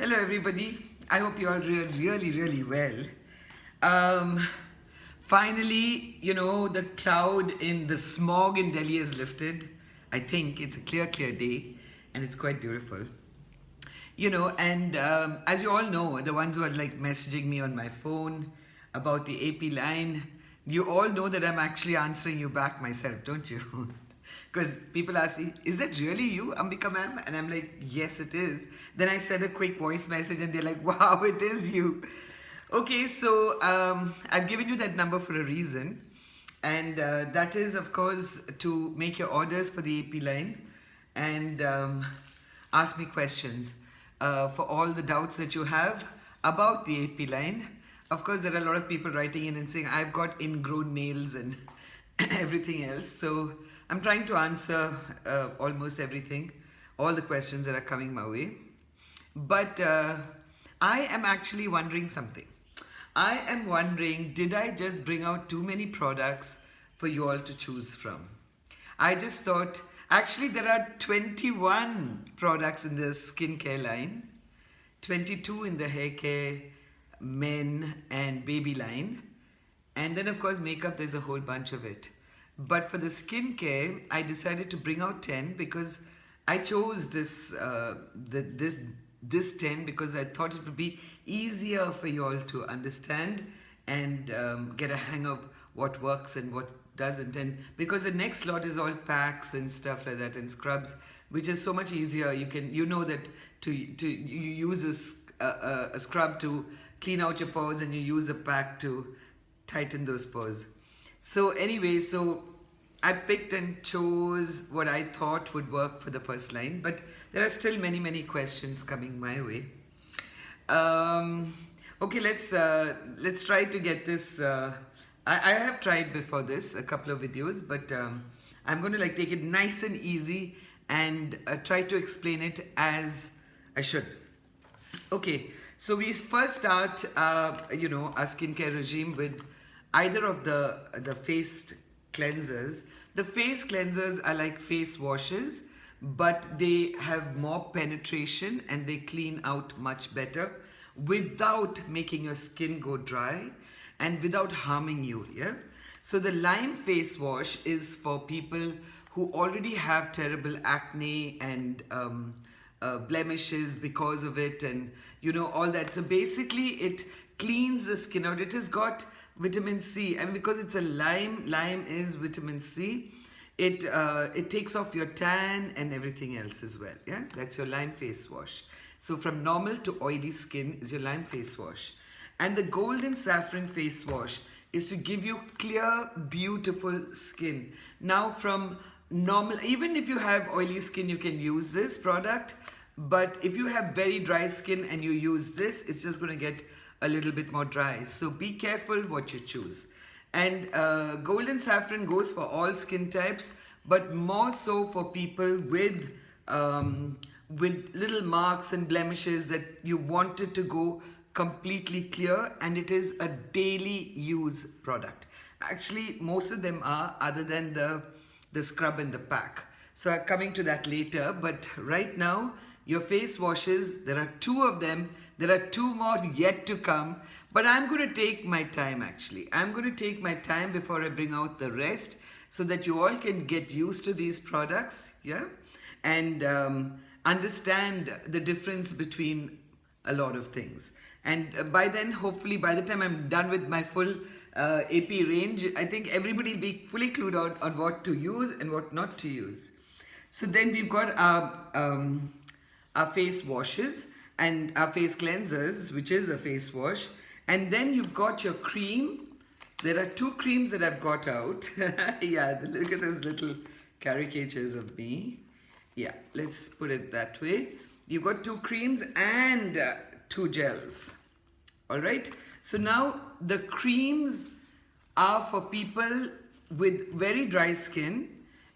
Hello everybody. I hope you all really well. Um, Finally, the cloud in the smog in Delhi has lifted. I think it's a clear day and it's quite beautiful. And as you all know, the ones who are like messaging me on my phone about the AP line, you all know that I'm actually answering you back myself, don't you? Because people ask me, is that really you, Ambika ma'am? And I'm like, yes, it is. Then I send a quick voice message and they're like, wow, it is you. Okay, so I've given you that number for a reason. And that is, of course, to make your orders for the AP line and ask me questions for all the doubts that you have about the AP line. Of course, there are a lot of people writing in and saying, I've got ingrown nails and everything else. So I'm trying to answer almost everything, all the questions that are coming my way. But I am actually wondering something. I am wondering, did I just bring out too many products for you all to choose from? I just thought, actually there are 21 products in the skincare line, 22 in the hair care, men and baby line. And then of course makeup, there's a whole bunch of it. But for the skincare, I decided to bring out 10 because I chose this 10 because I thought it would be easier for you all to understand and get a hang of what works and what doesn't. And because the next lot is all packs and stuff like that and scrubs, which is so much easier. You know that you use a scrub to clean out your pores and you use a pack to tighten those pores. So anyway, so I picked and chose what I thought would work for the first line, but there are still many questions coming my way. Okay, let's try to get this. I have tried before this a couple of videos, but I'm going to like take it nice and easy and try to explain it as I should. Okay, so we first start, our skincare regime with either of the face cleansers. The face cleansers are like face washes, but they have more penetration and they clean out much better without making your skin go dry and without harming you. Yeah. So the lime face wash is for people who already have terrible acne and blemishes because of it, and all that. So basically it cleans the skin out. It has got vitamin C, and because it's a lime is vitamin C, it takes off your tan and everything else as well. Yeah, that's your lime face wash. So from normal to oily skin is your lime face wash. And the golden saffron face wash is to give you clear, beautiful skin. Now from normal, even if you have oily skin, you can use this product. But if you have very dry skin and you use this, it's just going to get a little bit more dry. So be careful what you choose. And golden saffron goes for all skin types, but more so for people with little marks and blemishes that you wanted to go completely clear, and it is a daily use product. Actually, most of them are, other than the scrub and the pack. So I'm coming to that later, but right now, your face washes, there are 2 of them. There are 2 more yet to come, but I'm going to take my time actually. I'm going to take my time before I bring out the rest so that you all can get used to these products, yeah? And understand the difference between a lot of things. And by then, hopefully, by the time I'm done with my full AP range, I think everybody will be fully clued out on what to use and what not to use. So then we've got our face washes and our face cleansers, which is a face wash. And then you've got your cream. There are 2 creams that I've got out. Yeah, look at those little caricatures of me. Yeah, let's put it that way. You've got 2 creams and 2 gels. All right. So now the creams are for people with very dry skin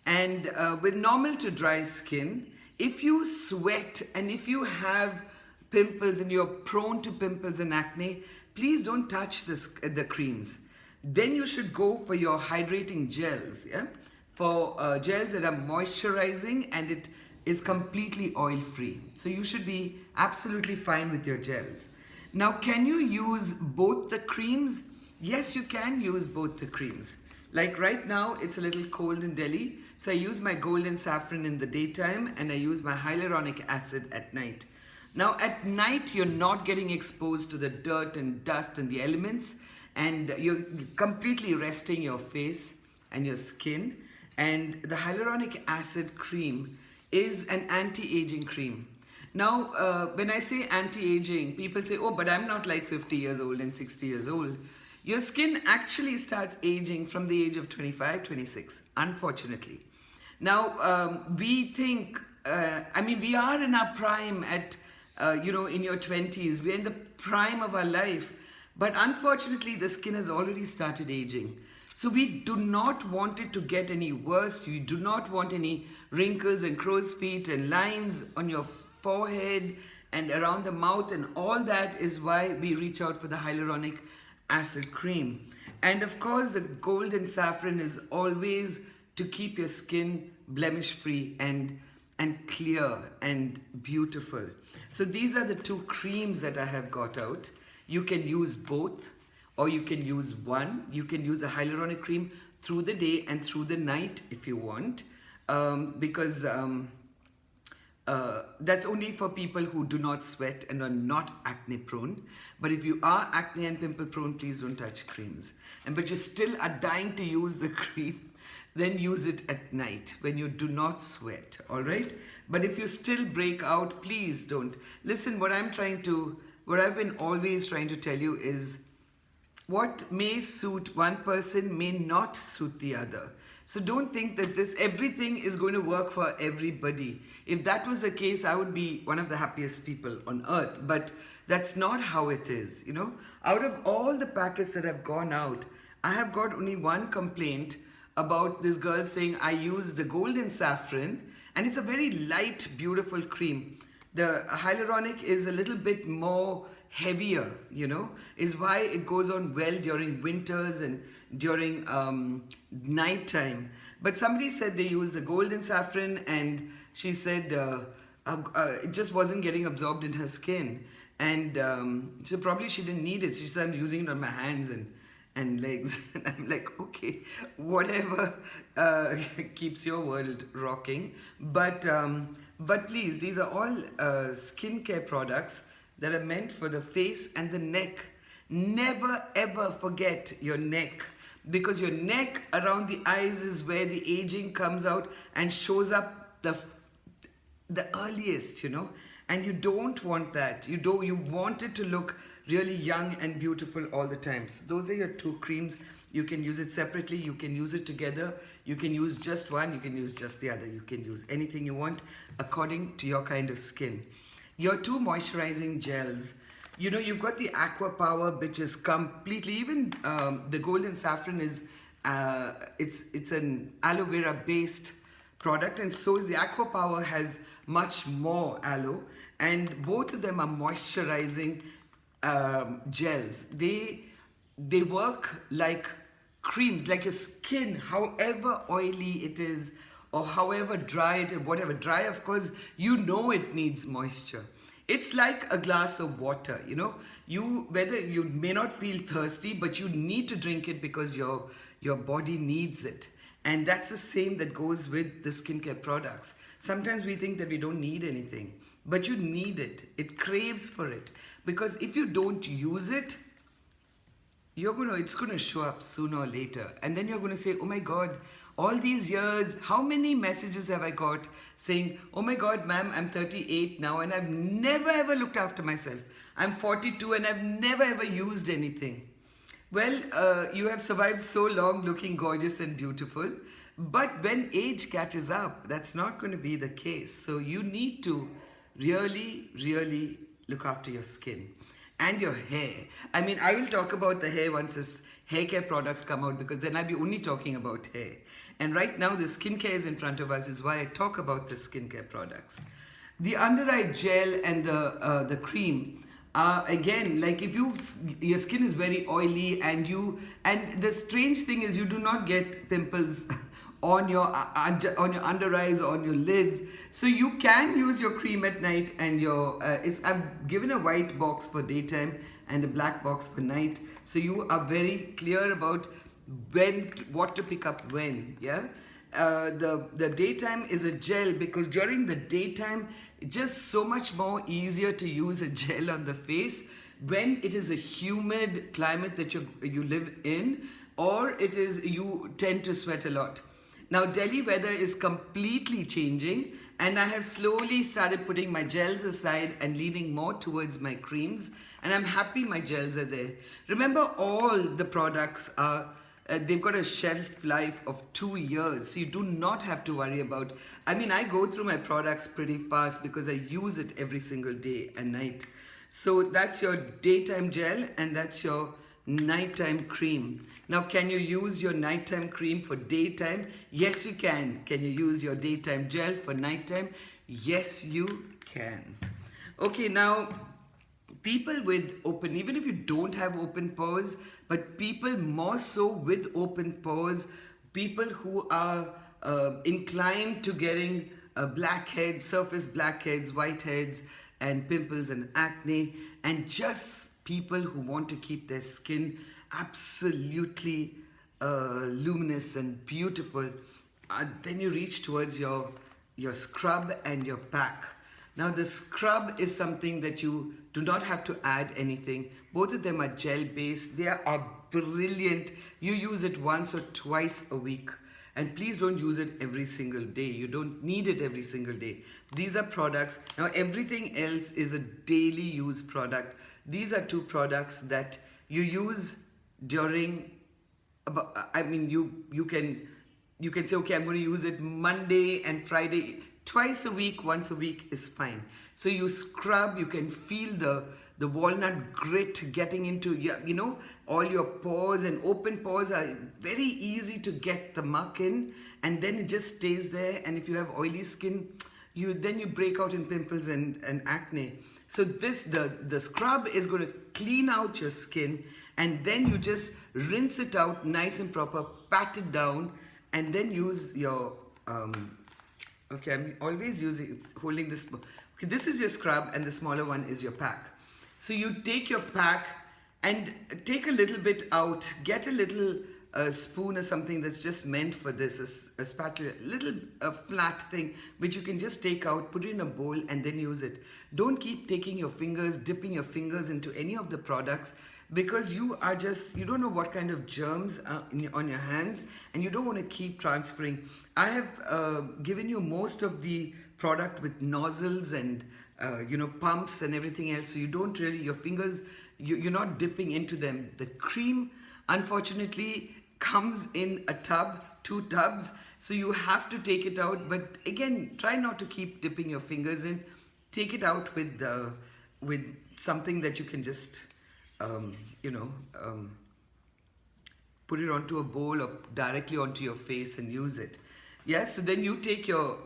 and with normal to dry skin. If you sweat and if you have pimples and you're prone to pimples and acne, please don't touch the creams. Then you should go for your hydrating gels, yeah? For gels that are moisturizing and it is completely oil free. So you should be absolutely fine with your gels. Now, can you use both the creams? Yes, you can use both the creams. Like right now, it's a little cold in Delhi. So I use my gold and saffron in the daytime and I use my hyaluronic acid at night. Now at night, you're not getting exposed to the dirt and dust and the elements, and you're completely resting your face and your skin. And the hyaluronic acid cream is an anti-aging cream. Now, when I say anti-aging, people say, oh, but I'm not like 50 years old and 60 years old. Your skin actually starts aging from the age of 25, 26, unfortunately. Now, we think, we are in our prime at, in your 20s. We're in the prime of our life. But unfortunately, the skin has already started aging. So we do not want it to get any worse. You do not want any wrinkles and crow's feet and lines on your forehead and around the mouth, and all that is why we reach out for the hyaluronic acid cream. And of course, the gold and saffron is always to keep your skin blemish free and clear and beautiful. So these are the two creams that I have got out. You can use both, or you can use one. You can use a hyaluronic cream through the day and through the night if you want, because that's only for people who do not sweat and are not acne prone. But if you are acne and pimple prone, please don't touch creams. But you still are dying to use the cream, then use it at night when you do not sweat, all right? But if you still break out, please don't. Listen, what I've been always trying to tell you is what may suit one person may not suit the other. So don't think that everything is going to work for everybody. If that was the case, I would be one of the happiest people on earth. But that's not how it is, Out of all the packets that have gone out, I have got only one complaint about this girl saying I use the gold and saffron, and it's a very light, beautiful cream. The hyaluronic is a little bit more heavier, is why it goes on well during winters and during night time. But somebody said they use the gold and saffron, and she said it just wasn't getting absorbed in her skin. And so probably she didn't need it. She said, I'm using it on my hands and legs. And I'm like, okay, whatever keeps your world rocking. But please, these are all skincare products that are meant for the face and the neck. Never ever forget your neck, because your neck around the eyes is where the aging comes out and shows up the earliest, and you don't want that. You want it to look really young and beautiful all the time. So those are your two creams. You can use it separately, you can use it together, you can use just one, you can use just the other. You can use anything you want according to your kind of skin. Your two moisturizing gels, you've got the Aqua Power, which is completely, even the gold and saffron is, it's an aloe vera based product, and so is the Aqua Power, has much more aloe, and both of them are moisturizing gels. They work like creams, like your skin, however oily it is or however dry it is, whatever. Dry, of course, it needs moisture. It's like a glass of water, whether you may not feel thirsty, but you need to drink it because your body needs it. And that's the same that goes with the skincare products. Sometimes we think that we don't need anything, but you need it. It craves for it, because if you don't use it, it's going to show up sooner or later. And then you're going to say, oh my God, all these years, how many messages have I got saying, oh my God, ma'am, I'm 38 now and I've never ever looked after myself. I'm 42 and I've never ever used anything. Well, you have survived so long looking gorgeous and beautiful. But when age catches up, that's not going to be the case. So you need to really, really look after your skin. And your hair. I will talk about the hair once this hair care products come out, because then I'll be only talking about hair. And right now the skincare is in front of us, is why I talk about the skincare products. The under eye gel and the cream are, again, like if your skin is very oily and the strange thing is you do not get pimples on your under eyes, on your lids. So you can use your cream at night, and your I've given a white box for daytime and a black box for night, so you are very clear about what to pick up when. Yeah. The daytime is a gel, because during the daytime it's just so much more easier to use a gel on the face when it is a humid climate that you live in, or it is you tend to sweat a lot. Now Delhi weather is completely changing, and I have slowly started putting my gels aside and leaning more towards my creams, and I'm happy my gels are there. Remember, all the products are they've got a shelf life of 2 years, so you do not have to worry about. I mean, I go through my products pretty fast because I use it every single day and night. So that's your daytime gel, and that's your nighttime cream. Now, can you use your nighttime cream for daytime? Yes, you can. Can you use your daytime gel for nighttime? Yes, you can. Okay, now, people with open, even if you don't have open pores, but people more so with open pores, people who are inclined to getting blackheads, surface blackheads, whiteheads, and pimples and acne, and just people who want to keep their skin absolutely luminous and beautiful, then you reach towards your scrub and your pack. Now the scrub is something that you do not have to add anything. Both of them are gel based. They are brilliant. You use it once or twice a week. And please don't use it every single day. You don't need it every single day. These are products. Now everything else is a daily use product. These are two products that you use during, I mean, you can say, okay, I'm going to use it Monday and Friday. Twice a week, once a week is fine. So you scrub, you can feel the walnut grit getting into all your pores, and open pores are very easy to get the muck in, and then it just stays there. And if you have oily skin, you break out in pimples and acne. So the scrub is going to clean out your skin, and then you just rinse it out nice and proper, pat it down, and then use your okay, I'm always holding this. Okay, this is your scrub, and the smaller one is your pack. So you take your pack and take a little bit out, get a little spoon or something that's just meant for this, a spatula, a flat thing, which you can just take out, put it in a bowl, and then use it. Don't keep taking your fingers, dipping your fingers into any of the products, because you don't know what kind of germs are on your hands, and you don't want to keep transferring. I have given you most of the product with nozzles and pumps and everything else, so you don't really, your fingers, you're not dipping into them. The cream, unfortunately, comes in a tub, 2 tubs, so you have to take it out. But again, try not to keep dipping your fingers in. Take it out with something that you can just put it onto a bowl or directly onto your face and use it. Yeah, so then you take your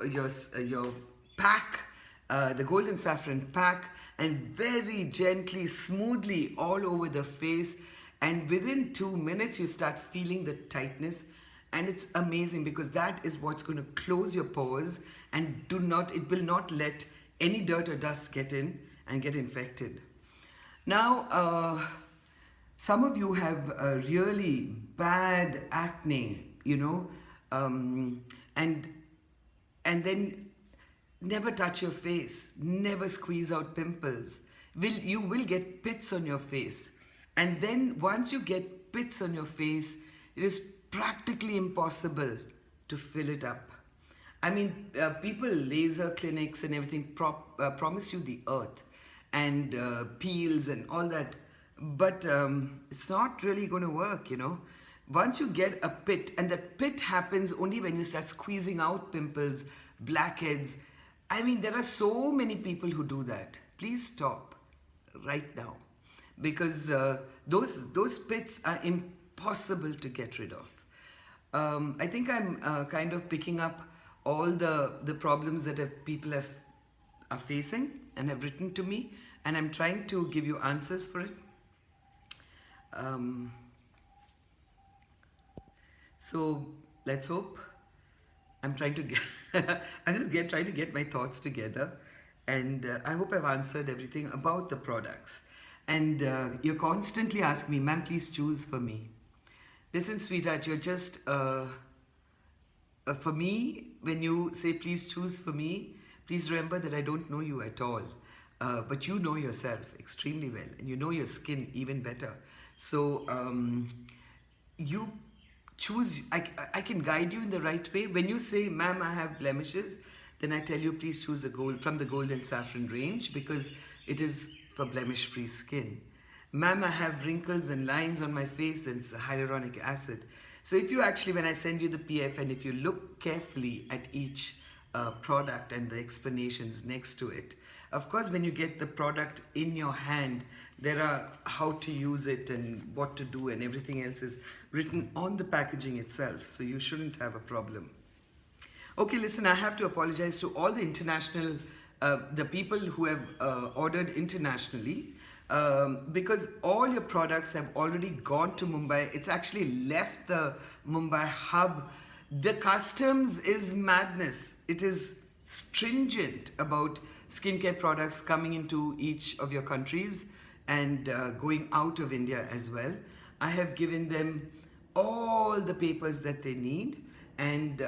pack, the golden saffron pack, and very gently, smoothly all over the face, and within 2 minutes you start feeling the tightness, and it's amazing, because that is what's going to close your pores, and it will not let any dirt or dust get in and get infected. Now, some of you have really bad acne, and then never touch your face, never squeeze out pimples. You will get pits on your face. And then once you get pits on your face, it is practically impossible to fill it up. I mean, people, laser clinics and everything promise you the earth and peels and all that, but it's not really going to work, Once you get a pit, and the pit happens only when you start squeezing out pimples, blackheads. I mean, there are so many people who do that. Please stop right now, because those pits are impossible to get rid of. I think I'm kind of picking up all the problems that people are facing and have written to me, and I'm trying to give you answers for it. So let's hope I'm trying to get, trying to get my thoughts together, and I hope I've answered everything about the products. And you're constantly asking me, ma'am, please choose for me. Listen, sweetheart, you're just for me. When you say please choose for me, please remember that I don't know you at all, but you know yourself extremely well, and you know your skin even better. So you choose. I can guide you in the right way. When you say, ma'am, I have blemishes, then I tell you, please choose the gold from the gold and saffron range, because it is for blemish free skin. Ma'am, I have wrinkles and lines on my face, then it's hyaluronic acid. So if you actually, when I send you the PF, and if you look carefully at each product and the explanations next to it, of course, when you get the product in your hand, there are how to use it and what to do, and everything else is written on the packaging itself. So you shouldn't have a problem. Okay, listen, I have to apologize to all the international, the people who have ordered internationally, because all your products have already gone to Mumbai. It's actually left the Mumbai hub. The customs is madness. It is stringent about skincare products coming into each of your countries and going out of India as well. I have given them all the papers that they need, and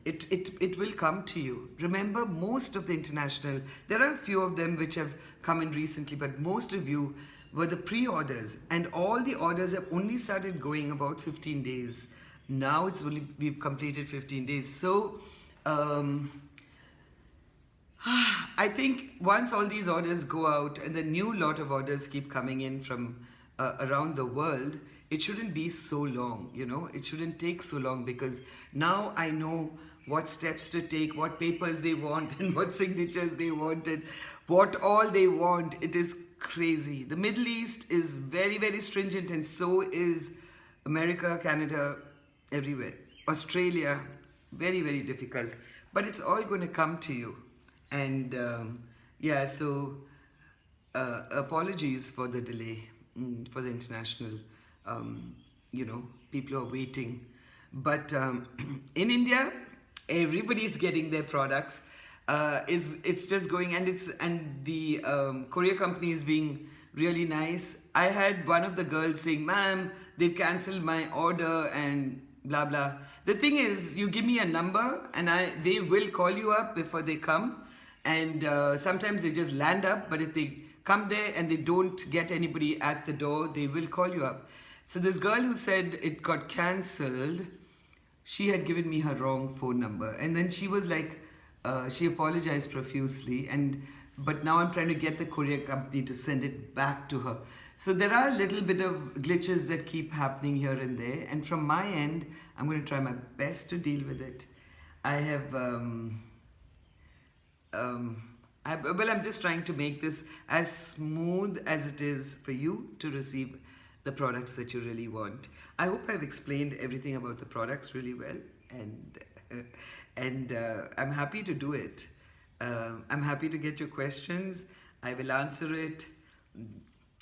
it will come to you. Remember, most of the international, there are a few of them which have come in recently, but most of you were the pre-orders, and all the orders have only started going about 15 days. Now it's only, we've completed 15 days. So I think once all these orders go out and the new lot of orders keep coming in from around the world, it shouldn't be so long, you know, it shouldn't take so long, because now I know what steps to take, what papers they want, and what signatures they want, and what all they want. It is crazy. The Middle East is very, very stringent, and so is America, Canada, everywhere. Australia, very, very difficult. But it's all going to come to you. And yeah, so apologies for the delay, for the international, you know, people are waiting. But in India, everybody is getting their products. It's just going, and the courier company is being really nice. I had one of the girls saying, ma'am, they've cancelled my order and blah blah. The thing is, you give me a number and they will call you up before they come, and sometimes they just land up, but if they come there and they don't get anybody at the door, they will call you up. So this girl who said it got cancelled, she had given me her wrong phone number, and then she was like, she apologized profusely, but now I'm trying to get the courier company to send it back to her. So there are a little bit of glitches that keep happening here and there, and from my end, I'm going to try my best to deal with it. I have, well, I'm just trying to make this as smooth as it is for you to receive the products that you really want. I hope I've explained everything about the products really well, and I'm happy to do it. I'm happy to get your questions. I will answer it.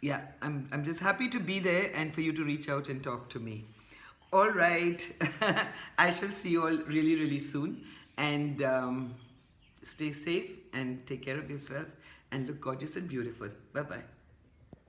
Yeah, I'm just happy to be there and for you to reach out and talk to me. All right, I shall see you all really, really soon, and stay safe and take care of yourself and look gorgeous and beautiful. Bye-bye.